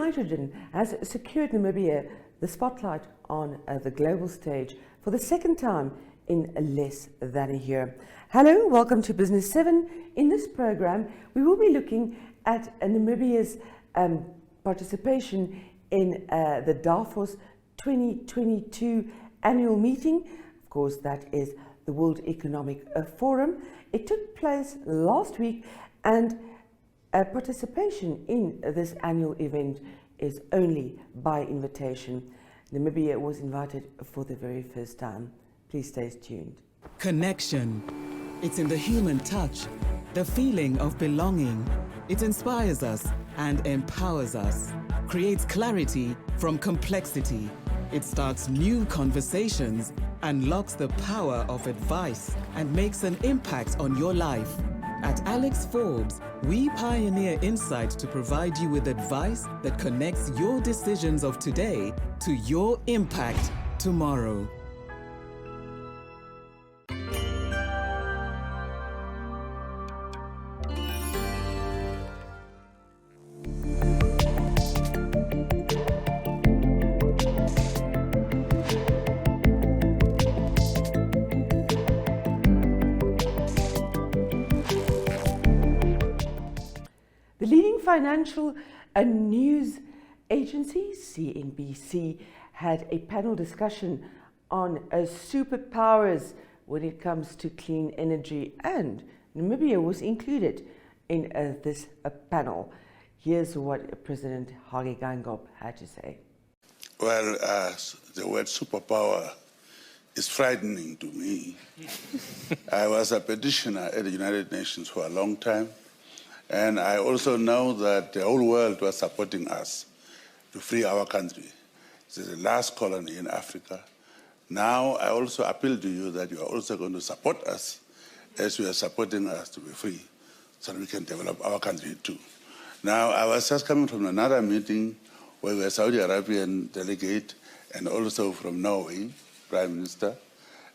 hydrogen has secured Namibia the spotlight on the global stage for the second time in less than a year. Hello, welcome to Business 7. In this program, we will be looking at Namibia's participation in the Davos 2022 annual meeting. Of course, that is the World Economic Forum. It took place last week, and participation in this annual event is only by invitation. Namibia was invited for the very first time. Please stay tuned. Connection. It's in the human touch, the feeling of belonging. It inspires us and empowers us, creates clarity from complexity. It starts new conversations, unlocks the power of advice, and makes an impact on your life. At Alex Forbes, we pioneer insight to provide you with advice that connects your decisions of today to your impact tomorrow. The leading financial news agency, CNBC, had a panel discussion on superpowers when it comes to clean energy, and Namibia was included in this panel. Here's what President Hage Geingob had to say. Well, the word superpower is frightening to me. I was a petitioner at the United Nations for a long time. And I also know that the whole world was supporting us to free our country. It's the last colony in Africa. Now I also appeal to you that you are also going to support us as you are supporting us to be free, so that we can develop our country too. Now, I was just coming from another meeting where we were Saudi Arabian delegate and also from Norway, Prime Minister,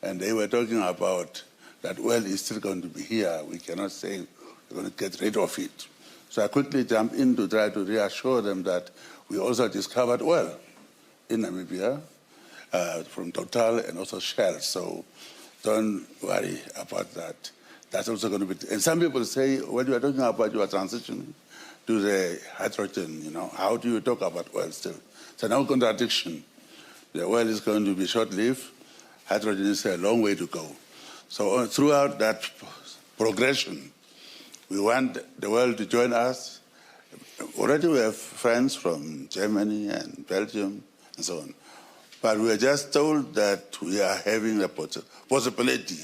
and they were talking about that oil is still going to be here. We cannot say we're going to get rid of it. So I quickly jumped in to try to reassure them that we also discovered oil in Namibia from Total and also Shell. So don't worry about that. That's also going to be. And some people say, when you are talking about your transition to the hydrogen, how do you talk about oil still? It's no contradiction. The oil is going to be short-lived. Hydrogen is a long way to go. So throughout that progression, we want the world to join us. Already we have friends from Germany and Belgium and so on. But we are just told that we are having the possibility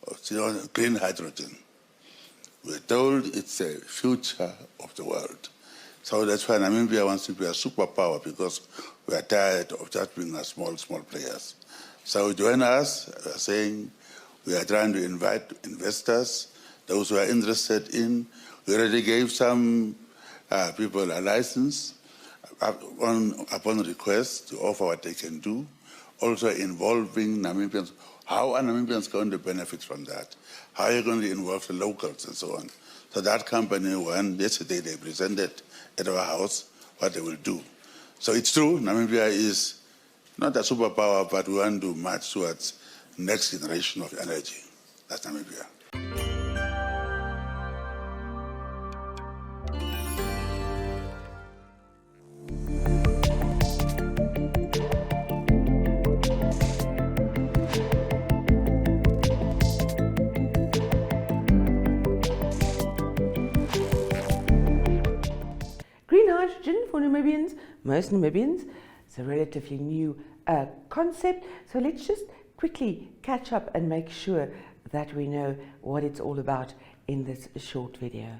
of green hydrogen. We are told it's the future of the world. So that's why Namibia wants to be a superpower, because we are tired of just being a small players. So join us. We are saying we are trying to invite investors, those who are interested in. We already gave some people a license upon request to offer what they can do, also involving Namibians. How are Namibians going to benefit from that? How are you going to involve the locals and so on? So that company, yesterday they presented at our house what they will do. So it's true, Namibia is not a superpower, but we want to march towards next generation of energy. That's Namibia. Green hydrogen for Namibians, most Namibians, it's a relatively new concept. So let's just quickly catch up and make sure that we know what it's all about in this short video.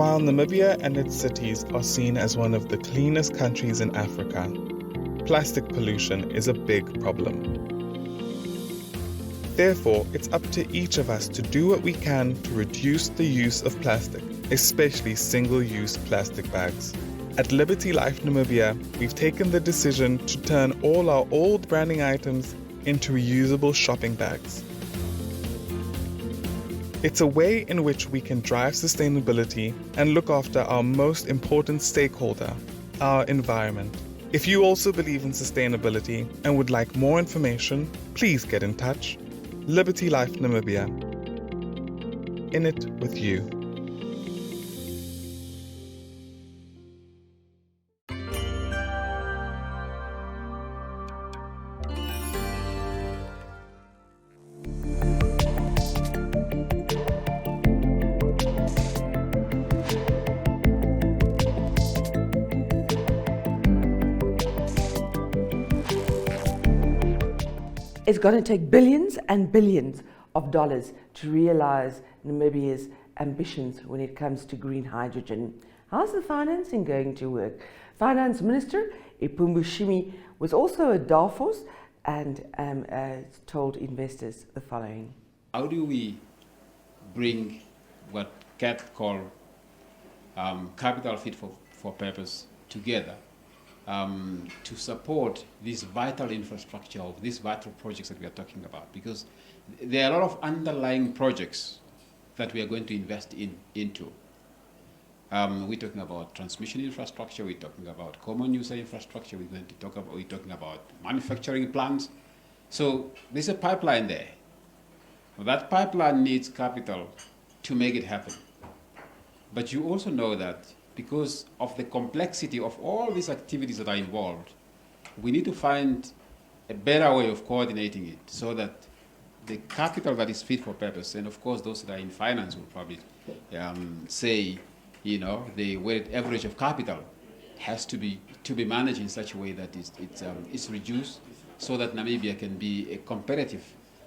while Namibia and its cities are seen as one of the cleanest countries in Africa, plastic pollution is a big problem. Therefore, it's up to each of us to do what we can to reduce the use of plastic, especially single-use plastic bags. At Liberty Life Namibia, we've taken the decision to turn all our old branding items into reusable shopping bags. It's a way in which we can drive sustainability and look after our most important stakeholder, our environment. If you also believe in sustainability and would like more information, please get in touch. Liberty Life Namibia. In it with you. It's going to take billions and billions of dollars to realize Namibia's ambitions when it comes to green hydrogen. How's the financing going to work? Finance Minister Ipumbushimi was also at Davos and told investors the following. How do we bring what Kat called capital fit for purpose together to support this vital infrastructure of these vital projects that we are talking about? Because there are a lot of underlying projects that we are going to invest into. We're talking about transmission infrastructure, we're talking about common user infrastructure, we're talking about manufacturing plants. So there's a pipeline there. That pipeline needs capital to make it happen. But you also know that because of the complexity of all these activities that are involved, we need to find a better way of coordinating it so that the capital that is fit for purpose, and of course those that are in finance will probably say, you know, the weighted average of capital has to be managed in such a way that it's reduced so that Namibia can be a competitive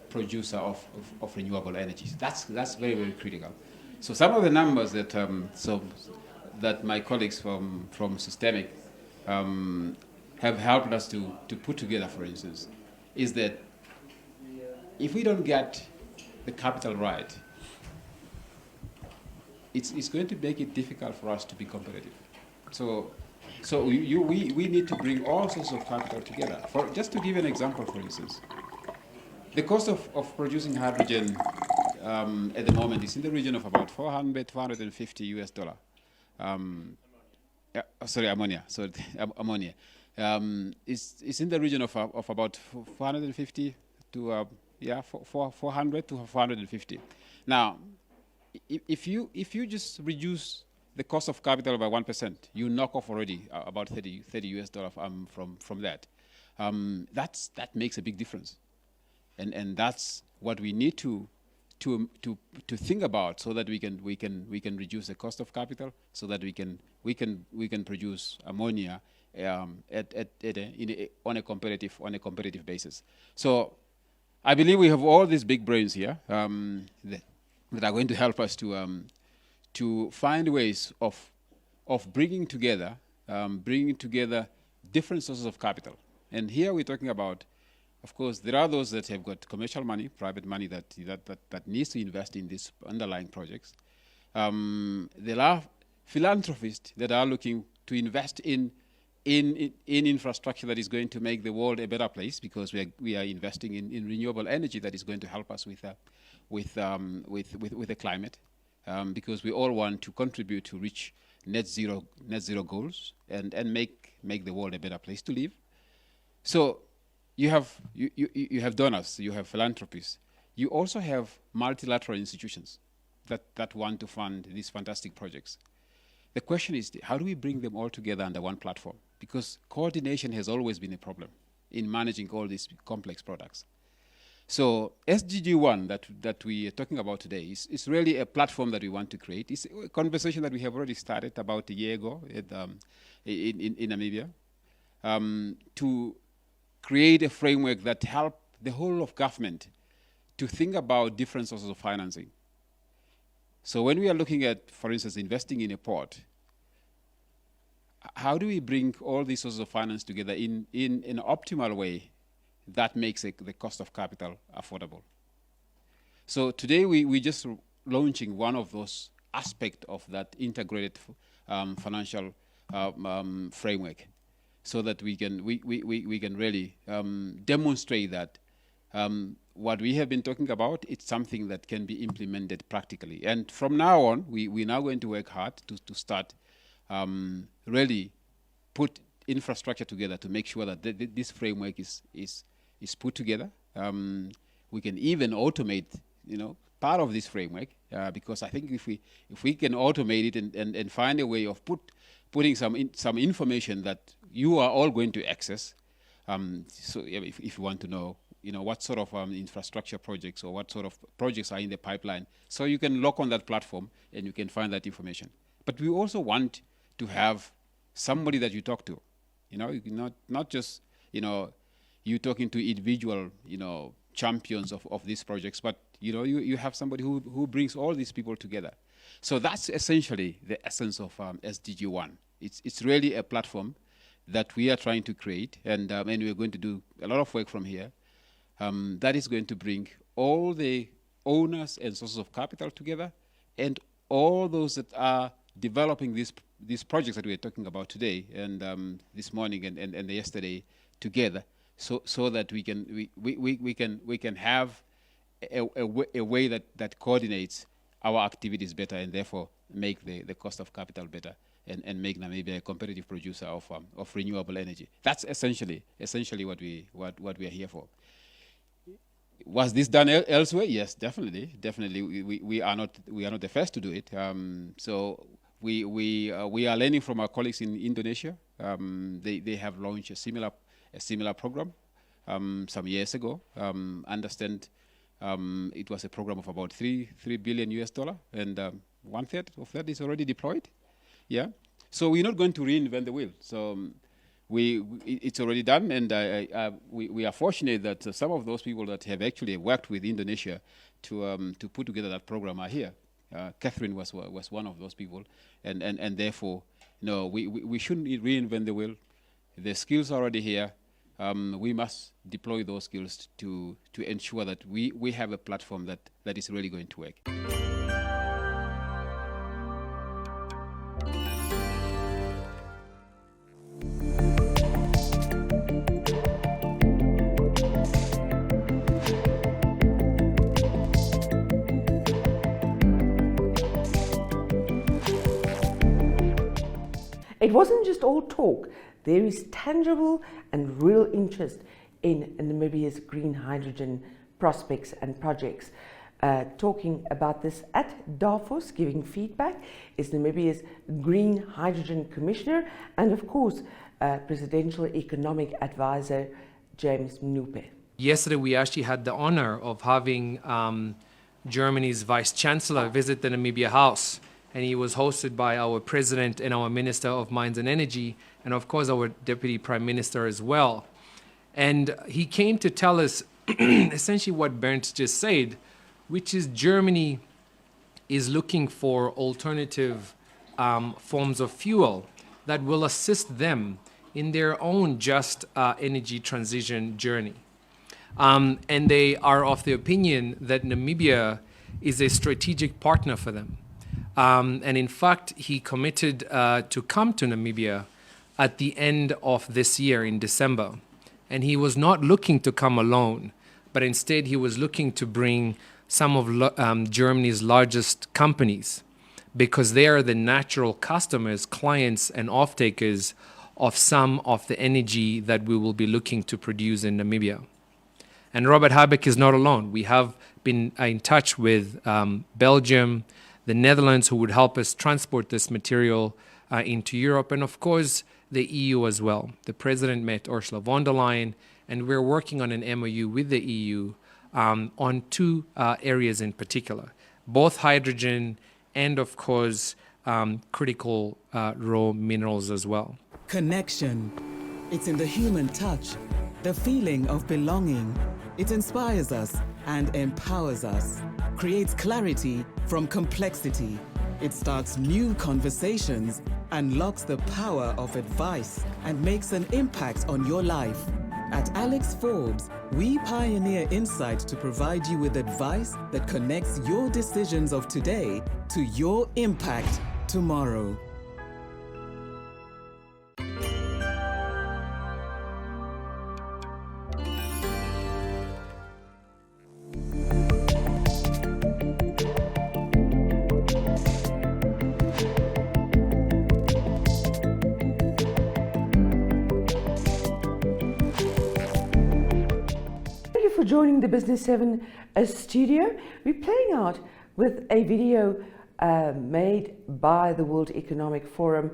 producer of renewable energies. That's very, very critical. So some of the numbers that that my colleagues from Systemic have helped us to put together, for instance, is that if we don't get the capital right, it's going to make it difficult for us to be competitive. So we need to bring all sorts of capital together. Just to give you an example, for instance, the cost of producing hydrogen at the moment is in the region of about $450 US. Ammonia. So ammonia. It's in the region of about 450 to 400 to 450. Now, if you just reduce the cost of capital by 1%, you knock off already about $30 US from that. That makes a big difference, and that's what we need to think about, so that we can reduce the cost of capital, so that we can produce ammonia on a competitive basis. So I believe we have all these big brains here that are going to help us to find ways of bringing together different sources of capital. And here we're talking about, of course, there are those that have got commercial money, private money that needs to invest in these underlying projects. There are philanthropists that are looking to invest in infrastructure that is going to make the world a better place, because we are investing in renewable energy that is going to help us with the climate, because we all want to contribute to reach net zero goals and make the world a better place to live. So you have donors, you have philanthropists, you also have multilateral institutions that want to fund these fantastic projects. The question is, how do we bring them all together under one platform? Because coordination has always been a problem in managing all these complex products. So SDG1 that we are talking about today is really a platform that we want to create. It's a conversation that we have already started about a year ago in Namibia, to create a framework that help the whole of government to think about different sources of financing, So when we are looking at, for instance, investing in a port, how do we bring all these sources of finance together in an optimal way that makes the cost of capital affordable? So today we just launching one of those aspects of that integrated financial framework, so that we can really demonstrate that what we have been talking about, it's something that can be implemented practically. And from now on, we're now going to work hard to start really put infrastructure together to make sure that this framework is put together. We can even automate, part of this framework, because I think if we can automate it and find a way of putting some information that you are all going to access. So if you want to know, what sort of infrastructure projects or what sort of projects are in the pipeline, so you can log on that platform and you can find that information. But we also want to have somebody that you talk to, not just, you talking to individual, champions of these projects, but, you have somebody who brings all these people together. So that's essentially the essence of SDG 1. It's really a platform that we are trying to create, and we're going to do a lot of work from here. That is going to bring all the owners and sources of capital together, and all those that are developing these projects that we're talking about today and this morning and yesterday together, so that we can have a way that coordinates our activities better, and therefore make the cost of capital better, and make Namibia a competitive producer of renewable energy. That's essentially what we are here for. Was this done elsewhere? Yes, definitely. We are not the first to do it. So we are learning from our colleagues in Indonesia. They have launched a similar program some years ago. Understand it was a program of about $3 billion US, and 1/3 of that is already deployed. Yeah. So we're not going to reinvent the wheel. So it's already done, and we are fortunate that some of those people that have actually worked with Indonesia to put together that program are here. Catherine was one of those people, and therefore, we shouldn't reinvent the wheel. The skills are already here. We must deploy those skills to ensure that we have a platform that is really going to work. It wasn't just all talk. There is tangible and real interest in Namibia's green hydrogen prospects and projects. Talking about this at Davos, giving feedback, is Namibia's Green Hydrogen Commissioner and, of course, Presidential Economic Advisor James Mnupe. Yesterday, we actually had the honor of having Germany's Vice Chancellor visit the Namibia House. And he was hosted by our President and our Minister of Mines and Energy, and of course our Deputy Prime Minister as well. And he came to tell us essentially what Bernd just said, which is Germany is looking for alternative forms of fuel that will assist them in their own just energy transition journey. And they are of the opinion that Namibia is a strategic partner for them. And in fact, he committed to come to Namibia at the end of this year in December. And he was not looking to come alone, but instead he was looking to bring some of Germany's largest companies, because they are the natural customers, clients, and off-takers of some of the energy that we will be looking to produce in Namibia. And Robert Habeck is not alone. We have been in touch with Belgium, the Netherlands, who would help us transport this material into Europe, and of course the EU as well. The President met Ursula von der Leyen, and we're working on an MOU with the EU on two areas in particular, both hydrogen and of course critical raw minerals as well. Connection. It's in the human touch, the feeling of belonging. It inspires us and empowers us. creates clarity from complexity. It starts new conversations, unlocks the power of advice, and makes an impact on your life. At Alex Forbes, we pioneer insight to provide you with advice that connects your decisions of today to your impact tomorrow. For joining the Business 7 studio. We're playing out with a video made by the World Economic Forum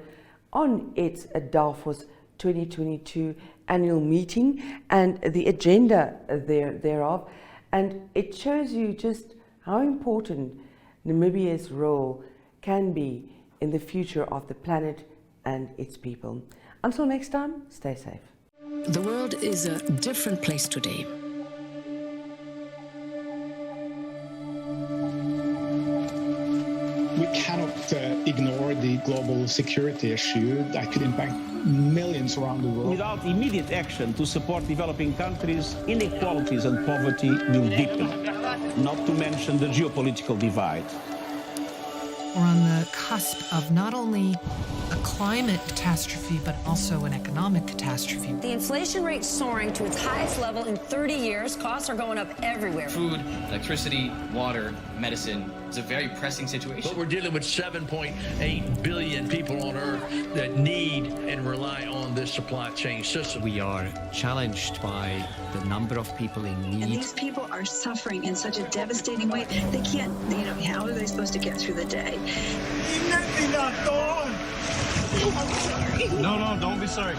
on its Davos 2022 annual meeting and the agenda thereof, and it shows you just how important Namibia's role can be in the future of the planet and its people. Until next time, stay safe. The world is a different place today. We cannot ignore the global security issue that could impact millions around the world. Without immediate action to support developing countries, inequalities and poverty will deepen, not to mention the geopolitical divide. We're on the cusp of not only a climate catastrophe, but also an economic catastrophe. The inflation rate soaring to its highest level in 30 years. Costs are going up everywhere. Food, electricity, water, medicine. It's a very pressing situation. But we're dealing with 7.8 billion people on Earth that need and rely on this supply chain system. We are challenged by the number of people in need. And these people are suffering in such a devastating way. They can't, how are they supposed to get through the day? I'm sorry. No, don't be sorry.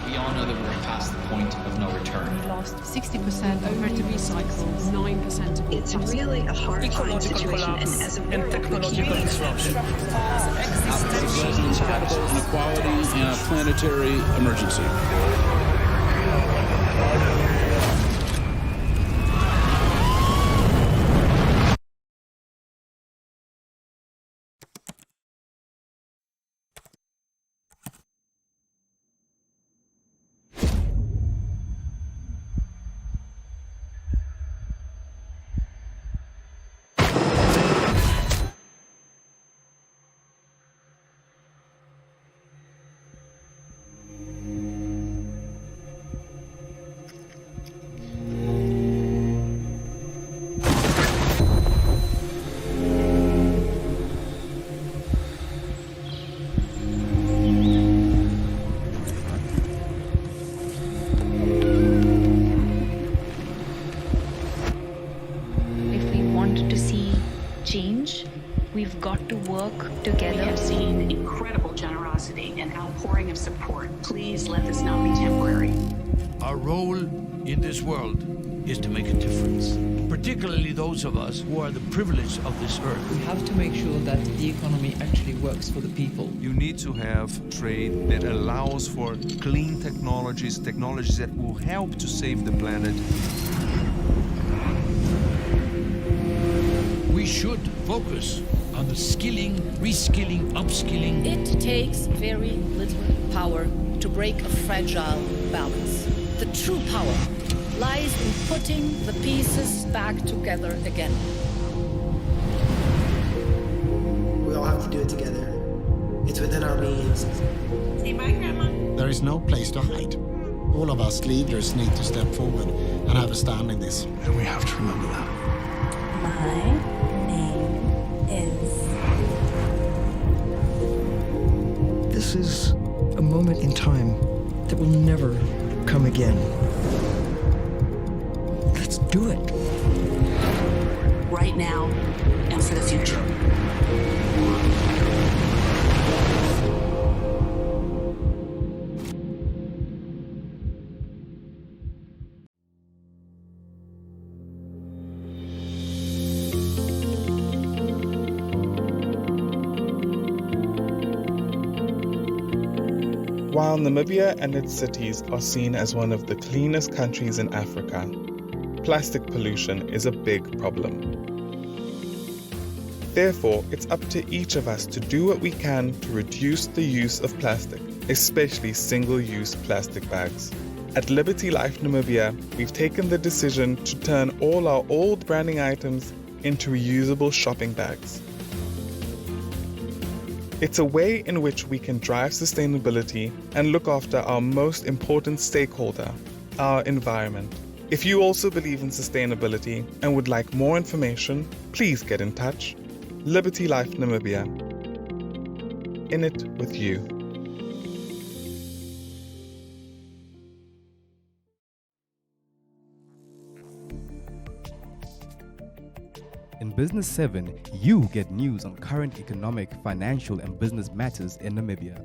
We all know that we're past the point of no return. We lost 60% over to recycles, 9% of It's really a horrifying situation, and as a world, technological disruption, incredible inequality, and a planetary emergency. We've got to work together. We have seen incredible generosity and outpouring of support. Please let this not be temporary. Our role in this world is to make a difference, particularly those of us who are the privileged of this earth. We have to make sure that the economy actually works for the people. You need to have trade that allows for clean technologies that will help to save the planet. We should focus on the skilling, reskilling, upskilling. It takes very little power to break a fragile balance. The true power lies in putting the pieces back together again. We all have to do it together. It's within our means. See my grandma? There is no place to hide. All of us leaders need to step forward and have a stand in this. And we have to remember that. This is a moment in time that will never come again. Let's do it. Right now and for the future. While Namibia and its cities are seen as one of the cleanest countries in Africa, plastic pollution is a big problem. Therefore, it's up to each of us to do what we can to reduce the use of plastic, especially single-use plastic bags. At Liberty Life Namibia, we've taken the decision to turn all our old branding items into reusable shopping bags. It's a way in which we can drive sustainability and look after our most important stakeholder, our environment. If you also believe in sustainability and would like more information, please get in touch. Liberty Life Namibia. In it with you. In Business 7, you get news on current economic, financial, and business matters in Namibia.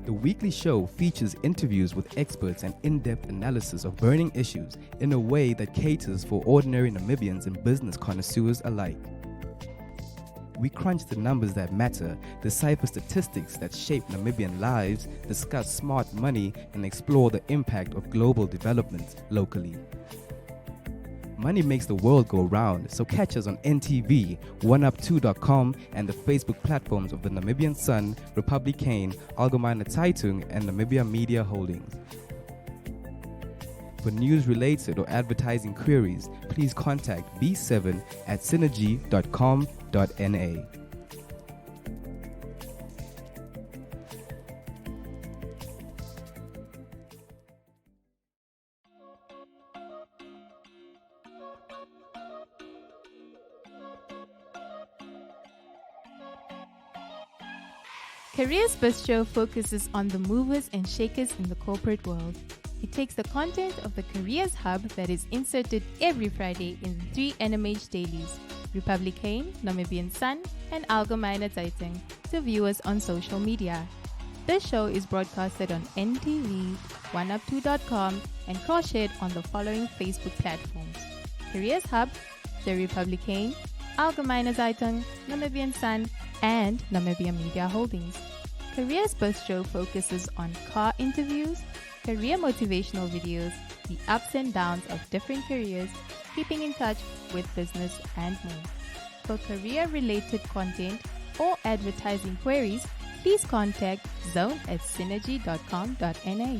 The weekly show features interviews with experts and in-depth analysis of burning issues in a way that caters for ordinary Namibians and business connoisseurs alike. We crunch the numbers that matter, decipher statistics that shape Namibian lives, discuss smart money, and explore the impact of global development locally. Money makes the world go round, so catch us on NTV, oneup2.com, and the Facebook platforms of the Namibian Sun, Republikane, Algemeine Zeitung, and Namibia Media Holdings. For news-related or advertising queries, please contact B7 at synergy.com.na. Careers Bistro focuses on the movers and shakers in the corporate world. It takes the content of the Careers Hub that is inserted every Friday in the 3 NMH dailies, Republikane, Namibian Sun, and Algemeine Zeitung, to viewers on social media. This show is broadcasted on NTV, oneup2.com, and cross-shared on the following Facebook platforms: Careers Hub, the Republikane, Algemeine Zeitung, Namibian Sun, and Namibia Media Holdings. Careers Bistro focuses on car interviews, career motivational videos, the ups and downs of different careers, keeping in touch with business, and more. For career-related content or advertising queries, please contact zone@synergy.com.na.